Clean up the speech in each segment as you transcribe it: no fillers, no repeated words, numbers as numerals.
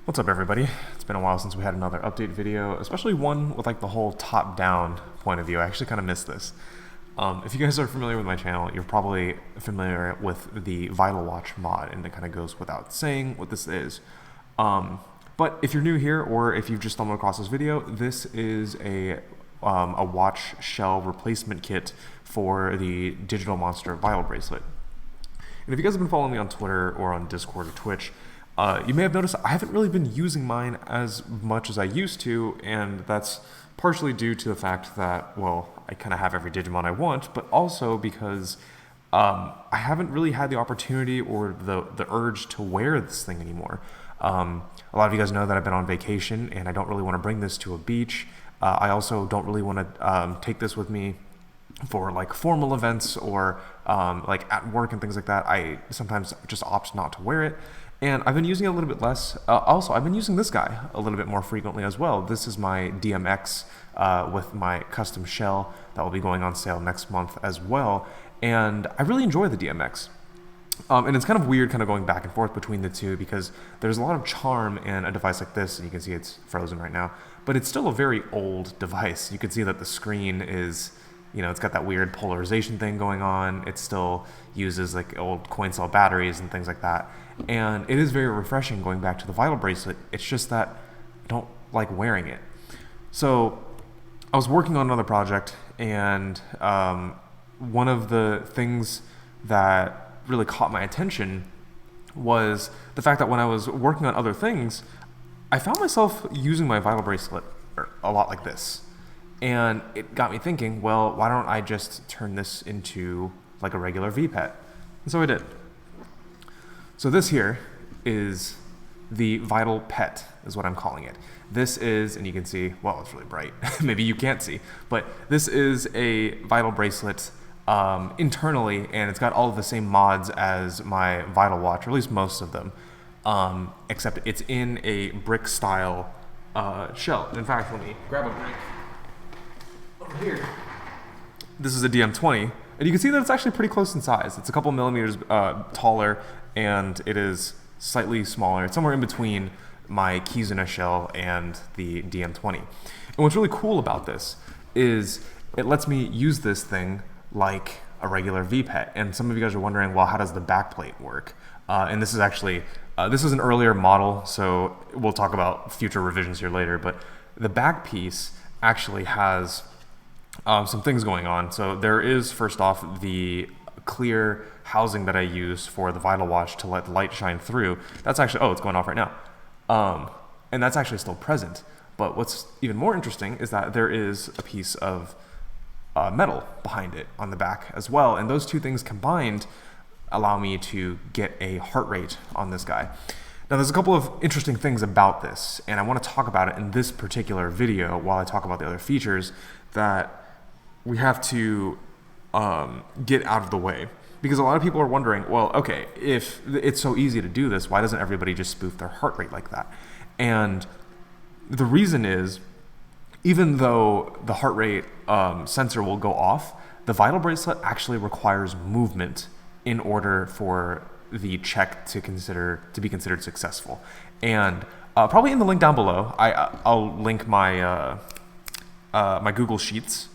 What's up, everybody? It's been a while since we had another update video, especially one with like the whole top-down point of view. I actually kind of missed this. If you guys are familiar with my channel, you're probably familiar with the VitalWatch mod, and it kind of goes without saying what this is. But if you're new here, or if you've just stumbled across this video, this is a watch shell replacement kit for the Digital Monster Vital Bracelet. And if you guys have been following me on Twitter or on Discord or Twitch, you may have noticed I haven't really been using mine as much as I used to, and that's partially due to the fact that, well, I kind of have every Digimon I want, but also because I haven't really had the opportunity or the urge to wear this thing anymore. A lot of you guys know that I've been on vacation, and I don't really want to bring this to a beach. I also don't really want to take this with me for like formal events or like at work and things like that. I sometimes just opt not to wear it. And I've been using it a little bit less. Also, I've been using this guy a little bit more frequently as well. This is my DMX with my custom shell that will be going on sale next month as well. And I really enjoy the DMX. And it's kind of weird kind of going back and forth between the two because there's a lot of charm in a device like this, and you can see it's frozen right now, but it's still a very old device. You can see that the screen is, you know, it's got that weird polarization thing going on. It still uses like old coin cell batteries and things like that. And it is very refreshing going back to the Vital Bracelet. It's just that I don't like wearing it. So I was working on another project, and one of the things that really caught my attention was the fact that when I was working on other things, I found myself using my Vital Bracelet a lot like this. And it got me thinking, well, why don't I just turn this into like a regular VPET? And so I did. So this here is the Vital Pet, is what I'm calling it. This is, and you can see, well, it's really bright. Maybe you can't see, but this is a Vital Bracelet internally, and it's got all of the same mods as my Vital Watch, or at least most of them, except it's in a brick style shell. In fact, let me grab a brick. Over here, this is a DM20, and you can see that it's actually pretty close in size. It's a couple millimeters taller, and it is slightly smaller. It's somewhere in between my Kizuna shell and the DM20. And what's really cool about this is it lets me use this thing like a regular VPET. And some of you guys are wondering, well, how does the backplate work? And this is actually, this is an earlier model, so we'll talk about future revisions here later, but the back piece actually has some things going on. So there is, first off, the clear housing that I use for the Vital Watch to let the light shine through. That's actually, oh, it's going off right now. And that's actually still present. But what's even more interesting is that there is a piece of metal behind it on the back as well. And those two things combined allow me to get a heart rate on this guy. Now, there's a couple of interesting things about this, and I want to talk about it in this particular video while I talk about the other features that we have to get out of the way. Because a lot of people are wondering, well, okay, if it's so easy to do this, why doesn't everybody just spoof their heart rate like that? And the reason is, even though the heart rate sensor will go off, the Vital Bracelet actually requires movement in order for the check to be considered successful. And probably in the link down below, I'll link my my Google Sheets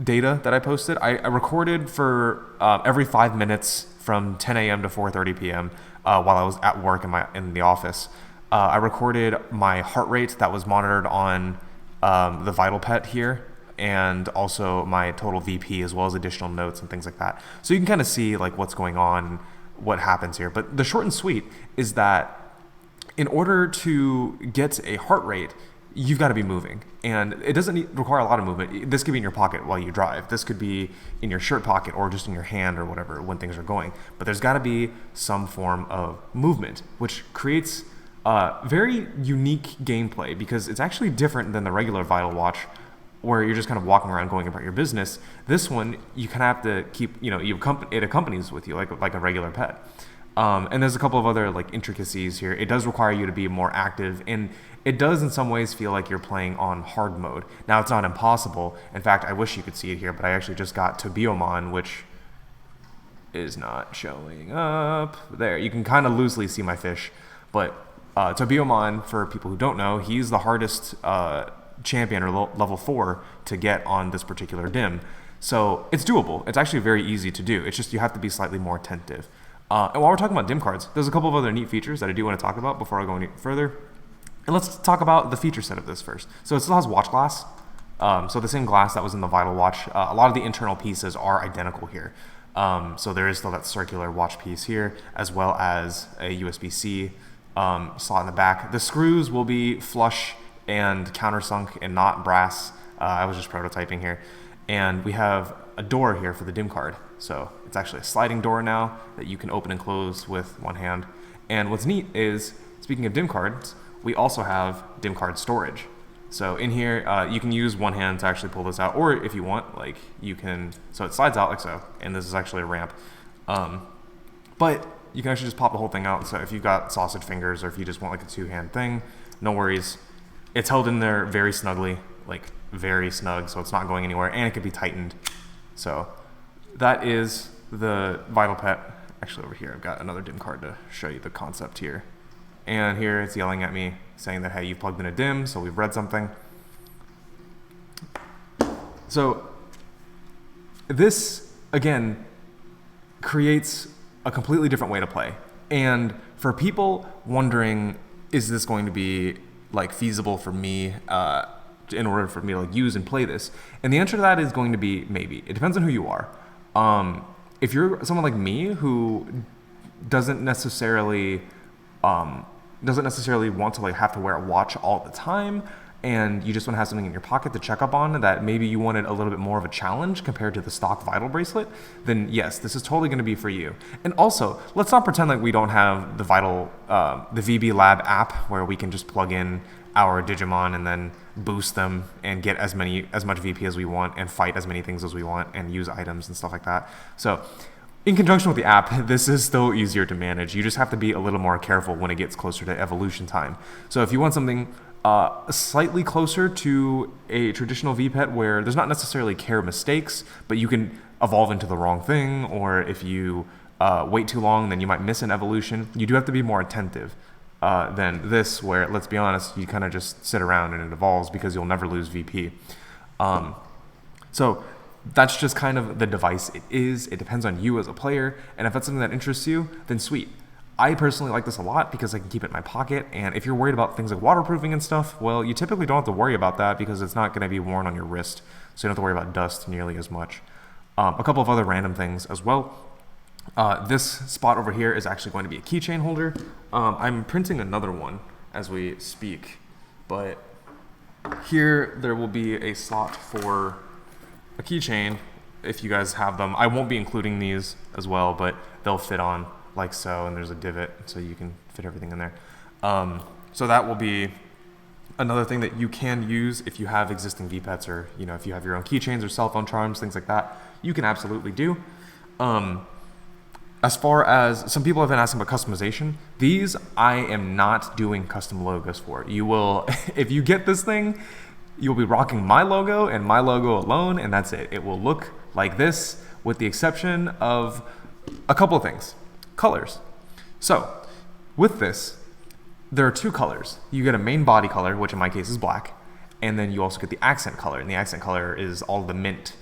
data that I posted. I recorded for every 5 minutes from 10 a.m. to 4:30 p.m. While I was at work in the office. I recorded my heart rate that was monitored on the Vital Pet here, and also my total VP, as well as additional notes and things like that. So you can kind of see like what's going on, what happens here. But the short and sweet is that in order to get a heart rate, you've got to be moving, and it doesn't require a lot of movement. This could be in your pocket while you drive. This could be in your shirt pocket or just in your hand or whatever when things are going. But there's got to be some form of movement, which creates very unique gameplay because it's actually different than the regular Vital Watch where you're just kind of walking around going about your business. This one, you kind of have to keep, you know, it accompanies with you like a regular pet. And there's a couple of other like intricacies here. It does require you to be more active, and it does in some ways feel like you're playing on hard mode. Now, it's not impossible. In fact, I wish you could see it here, but I actually just got Tobiomon, which is not showing up. There, you can kind of loosely see my fish, but Tobiomon, for people who don't know, he's the hardest champion or level 4 to get on this particular dim. So it's doable. It's actually very easy to do. It's just you have to be slightly more attentive. And while we're talking about dim cards, there's a couple of other neat features that I do want to talk about before I go any further. And let's talk about the feature set of this first. So it still has watch glass. So the same glass that was in the Vital Watch. A lot of the internal pieces are identical here. So there is still that circular watch piece here, as well as a USB-C slot in the back. The screws will be flush and countersunk and not brass. I was just prototyping here. And we have a door here for the dim card. So it's actually a sliding door now that you can open and close with one hand. And what's neat is, speaking of dim cards, we also have dim card storage. So in here, you can use one hand to actually pull this out, or if you want, like you can, so it slides out like so, and this is actually a ramp. But you can actually just pop the whole thing out. So if you've got sausage fingers, or if you just want like a two-hand thing, no worries. It's held in there very snugly, like very snug, so it's not going anywhere, and it can be tightened. So that is the Vital Pet. Actually over here, I've got another dim card to show you the concept here. And here it's yelling at me saying that, hey, you plugged in a dim, so we've read something. So this, again, creates a completely different way to play. And for people wondering, is this going to be like feasible for me in order for me to like use and play this? And the answer to that is going to be maybe. It depends on who you are. If you're someone like me who doesn't necessarily want to like have to wear a watch all the time, and you just want to have something in your pocket to check up on, that maybe you wanted a little bit more of a challenge compared to the stock Vital bracelet, then yes, this is totally going to be for you. And also, let's not pretend like we don't have the Vital, the VB Lab app where we can just plug in our Digimon and then boost them and get as much VP as we want and fight as many things as we want and use items and stuff like that. So in conjunction with the app, this is still easier to manage. You just have to be a little more careful when it gets closer to evolution time. So if you want something slightly closer to a traditional VPET where there's not necessarily care mistakes, but you can evolve into the wrong thing, or if you wait too long, then you might miss an evolution. You do have to be more attentive than this, where, let's be honest, you kind of just sit around and it evolves because you'll never lose VP. So that's just kind of the device it is. It depends on you as a player, and if that's something that interests you, then sweet. I personally like this a lot because I can keep it in my pocket, and if you're worried about things like waterproofing and stuff, well, you typically don't have to worry about that because it's not going to be worn on your wrist, so you don't have to worry about dust nearly as much. A couple of other random things as well. This spot over here is actually going to be a keychain holder. I'm printing another one as we speak, but here there will be a slot for a keychain if you guys have them. I won't be including these as well, but they'll fit on like so, and there's a divot so you can fit everything in there. So that will be another thing that you can use if you have existing VPETs, or if you have your own keychains or cell phone charms, things like that, you can absolutely do. As far as some people have been asking about customization, these I am not doing custom logos for. You will, if you get this thing, you'll be rocking my logo and my logo alone, and that's it. It will look like this, with the exception of a couple of things. Colors. So with this, there are two colors. You get a main body color, which in my case is black, and then you also get the accent color, and the accent color is all the mint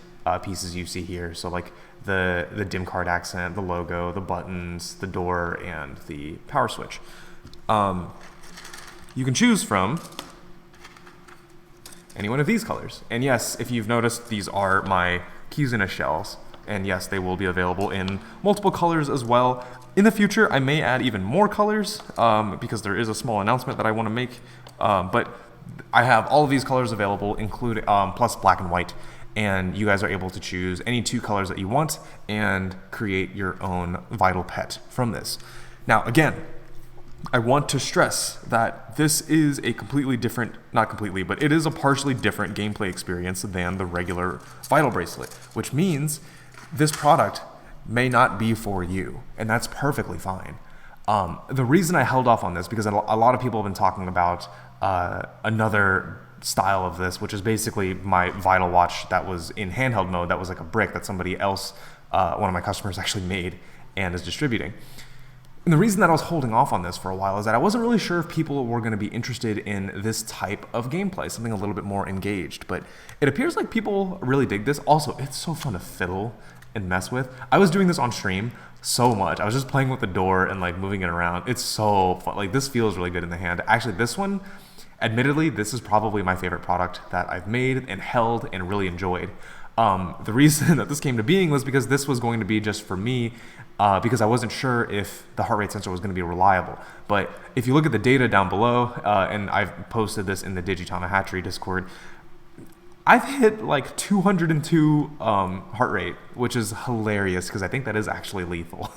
pieces you see here. So like the dim card accent, the logo, the buttons, the door, and the power switch. You can choose from any one of these colors. And yes, if you've noticed, these are my Kizuna shells. And yes, they will be available in multiple colors as well. In the future, I may add even more colors because there is a small announcement that I want to make. But I have all of these colors available, including plus black and white. And you guys are able to choose any two colors that you want and create your own Vital Pet from this. Now, again, I want to stress that this is a completely different, not completely, but it is a partially different gameplay experience than the regular Vital bracelet, which means this product may not be for you, and that's perfectly fine. The reason I held off on this, because a lot of people have been talking about another style of this, which is basically my Vital watch that was in handheld mode, that was like a brick that somebody else, one of my customers actually made and is distributing. And the reason that I was holding off on this for a while is that I wasn't really sure if people were going to be interested in this type of gameplay, something a little bit more engaged. But it appears like people really dig this. Also, it's so fun to fiddle and mess with. I was doing this on stream so much. I was just playing with the door and like moving it around. It's so fun. Like this feels really good in the hand. Actually, this one, admittedly, this is probably my favorite product that I've made and held and really enjoyed. The reason that this came to being was because this was going to be just for me, because I wasn't sure if the heart rate sensor was going to be reliable. But if you look at the data down below, and I've posted this in the Digitama Hatchery Discord, I've hit like 202 heart rate, which is hilarious because I think that is actually lethal.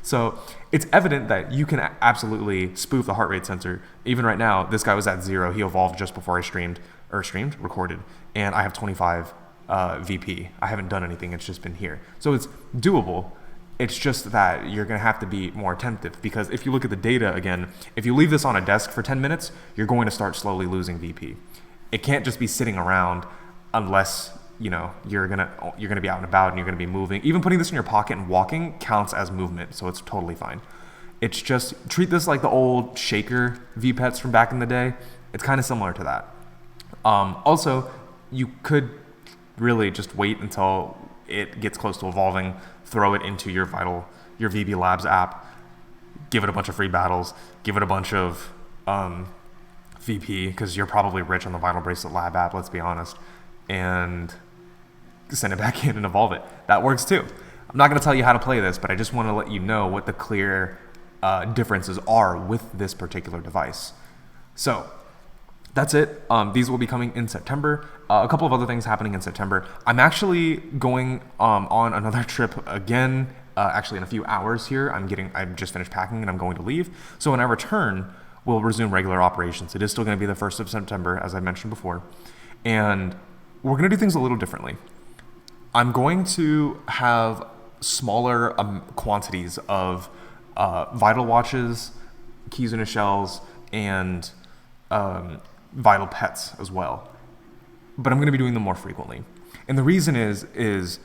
So it's evident that you can absolutely spoof the heart rate sensor. Even right now, this guy was at 0. He evolved just before I recorded, and I have 25 VP. I haven't done anything. It's just been here. So it's doable. It's just that you're going to have to be more attentive, because if you look at the data again, if you leave this on a desk for 10 minutes, you're going to start slowly losing VP. It can't just be sitting around unless you're gonna be out and about and you're gonna be moving. Even putting this in your pocket and walking counts as movement, so it's totally fine. It's just treat this like the old shaker VPETs from back in the day. It's kind of similar to that. Also, you could really just wait until it gets close to evolving, throw it into your VB Labs app, give it a bunch of free battles, give it a bunch of VP, because you're probably rich on the Vital Bracelet Lab app, let's be honest, and send it back in and evolve it. That works too. I'm not going to tell you how to play this, but I just want to let you know what the clear differences are with this particular device. So that's it. These will be coming in September. A couple of other things happening in September. I'm actually going on another trip again, actually in a few hours here. I'm just finished packing and I'm going to leave. So when I return, we'll resume regular operations. It is still going to be the 1st of September, as I mentioned before. And we're going to do things a little differently. I'm going to have smaller quantities of Vital watches, keys and shells, and Vital pets as well. But I'm going to be doing them more frequently. And the reason is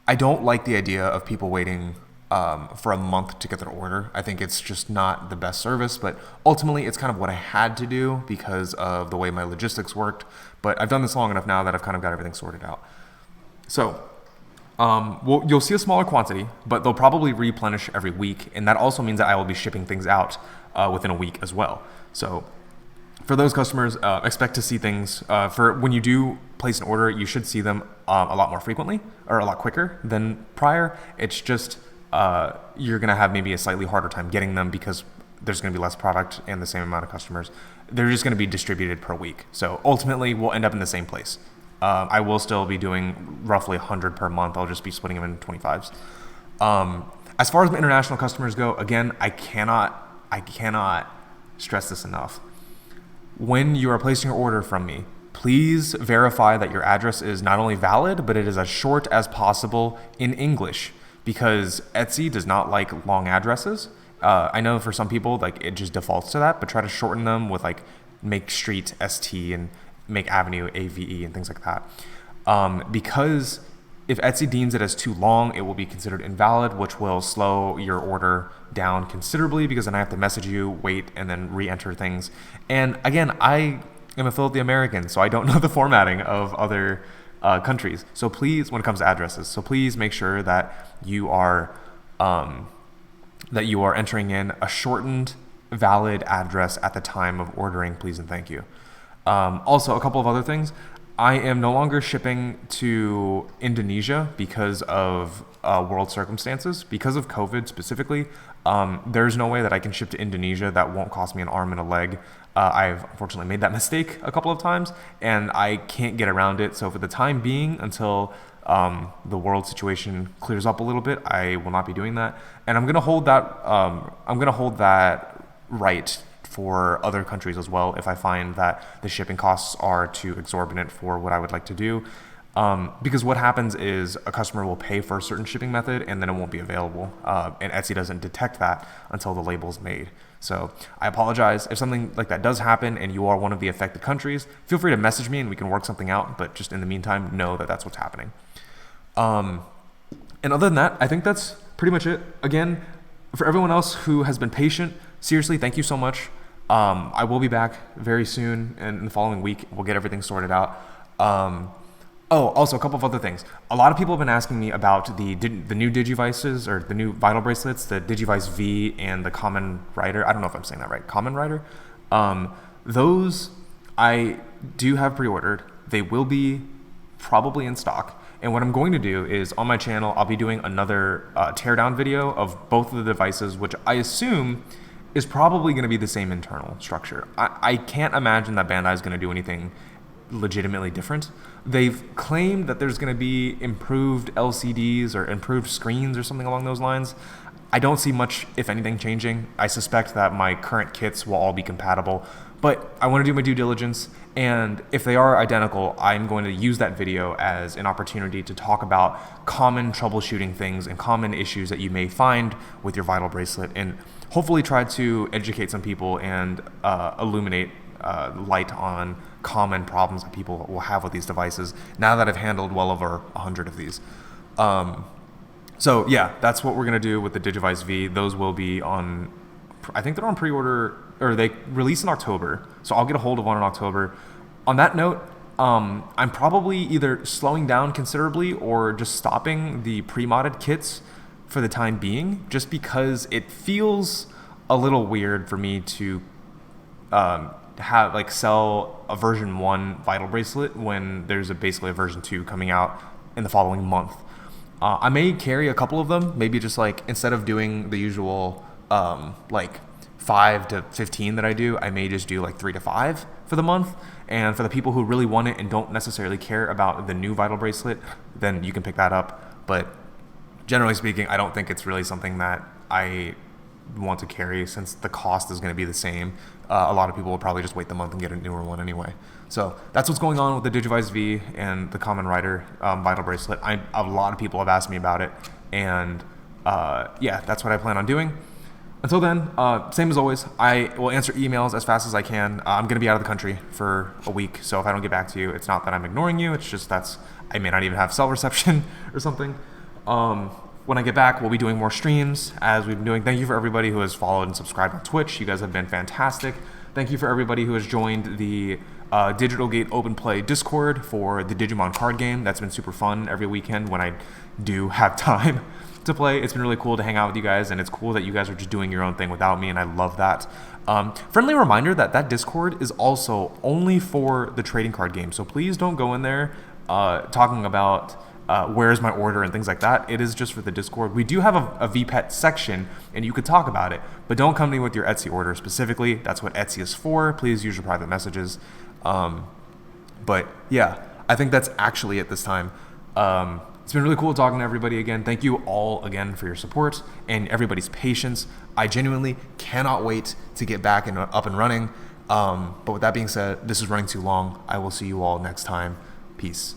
I don't like the idea of people waiting for a month to get their order. I think it's just not the best service, but ultimately it's kind of what I had to do because of the way my logistics worked. But I've done this long enough now that I've kind of got everything sorted out. So you'll see a smaller quantity, but they'll probably replenish every week. And that also means that I will be shipping things out within a week as well. So for those customers, expect to see things for when you do place an order, you should see them a lot more frequently or a lot quicker than prior. It's just you're going to have maybe a slightly harder time getting them because there's going to be less product and the same amount of customers. They're just going to be distributed per week. So ultimately, we'll end up in the same place. I will still be doing roughly 100 per month. I'll just be splitting them in 25s. As far as my international customers go, again, I cannot stress this enough. When you are placing your order from me, please verify that your address is not only valid, but it is as short as possible in English, because Etsy does not like long addresses. I know for some people, like it just defaults to that, but try to shorten them with like make street ST and make avenue AVE and things like that. Because if Etsy deems it as too long, it will be considered invalid, which will slow your order down considerably because then I have to message you, wait, and then re-enter things. And again, I am a filthy American, so I don't know the formatting of other countries. So please, when it comes to addresses, so please make sure that you are entering in a shortened, valid address at the time of ordering, please and thank you. Also, a couple of other things. I am no longer shipping to Indonesia because of world circumstances. Because of COVID specifically, there's no way that I can ship to Indonesia that won't cost me an arm and a leg. I've unfortunately made that mistake a couple of times, and I can't get around it. So for the time being, until the world situation clears up a little bit, I will not be doing that. And I'm gonna hold that right for other countries as well if I find that the shipping costs are too exorbitant for what I would like to do. Because what happens is a customer will pay for a certain shipping method and then it won't be available. And Etsy doesn't detect that until the label's made. So I apologize. If something like that does happen and you are one of the affected countries, feel free to message me and we can work something out. But just in the meantime, know that that's what's happening. And other than that, I think that's pretty much it. Again, For everyone else who has been patient, seriously, thank you so much. I will be back very soon, and in the following week, we'll get everything sorted out. Also a couple of other things. A lot of people have been asking me about the new Digivices, or the new Vital bracelets, the Digivice V and the Common Rider. I don't know if I'm saying that right. Common Rider. Those I do have pre-ordered. They will be probably in stock. And what I'm going to do is on my channel, I'll be doing another teardown video of both of the devices, which I assume is probably going to be the same internal structure. I can't imagine that Bandai is going to do anything legitimately different. They've claimed that there's going to be improved LCDs or improved screens or something along those lines. I don't see much, if anything, changing. I suspect that my current kits will all be compatible, but I want to do my due diligence, and if they are identical, I'm going to use that video as an opportunity to talk about common troubleshooting things and common issues that you may find with your Vital bracelet, and hopefully try to educate some people and illuminate light on common problems that people will have with these devices now that I've handled well over 100 of these. So yeah, that's what we're going to do with the Digivice V. Those will be on, I think they're on pre-order, or they release in October. So I'll get a hold of one in October. On that note, I'm probably either slowing down considerably or just stopping the pre-modded kits for the time being, just because it feels a little weird for me to sell a version 1 Vital bracelet when there's basically a version 2 coming out in the following month. I may carry a couple of them, maybe just like instead of doing the usual 5 to 15 that I do, I may just do like 3 to 5 for the month. And for the people who really want it and don't necessarily care about the new Vital bracelet, then you can pick that up. But generally speaking, I don't think it's really something that I want to carry, since the cost is going to be the same. A lot of people will probably just wait the month and get a newer one anyway. So that's what's going on with the Digivice V and the Common Rider Vital bracelet. A lot of people have asked me about it, and yeah, that's what I plan on doing. Until then, same as always, I will answer emails as fast as I can. I'm going to be out of the country for a week, so if I don't get back to you, it's not that I'm ignoring you, it's just I may not even have cell reception or something. When I get back, we'll be doing more streams as we've been doing. Thank you for everybody who has followed and subscribed on Twitch. You guys have been fantastic. Thank you for everybody who has joined the Digital Gate Open Play Discord for the Digimon card game. That's been super fun every weekend when I do have time to play. It's been really cool to hang out with you guys, and it's cool that you guys are just doing your own thing without me, and I love that. Friendly reminder that Discord is also only for the trading card game, so please don't go in there talking about where's my order and things like that. It is just for the Discord. We do have a VPET section, and you could talk about it, but don't come to me with your Etsy order specifically. That's what Etsy is for. Please use your private messages. But yeah, I think that's actually it this time. It's been really cool talking to everybody again. Thank you all again for your support and everybody's patience. I genuinely cannot wait to get back and up and running. But with that being said, this is running too long. I will see you all next time. Peace.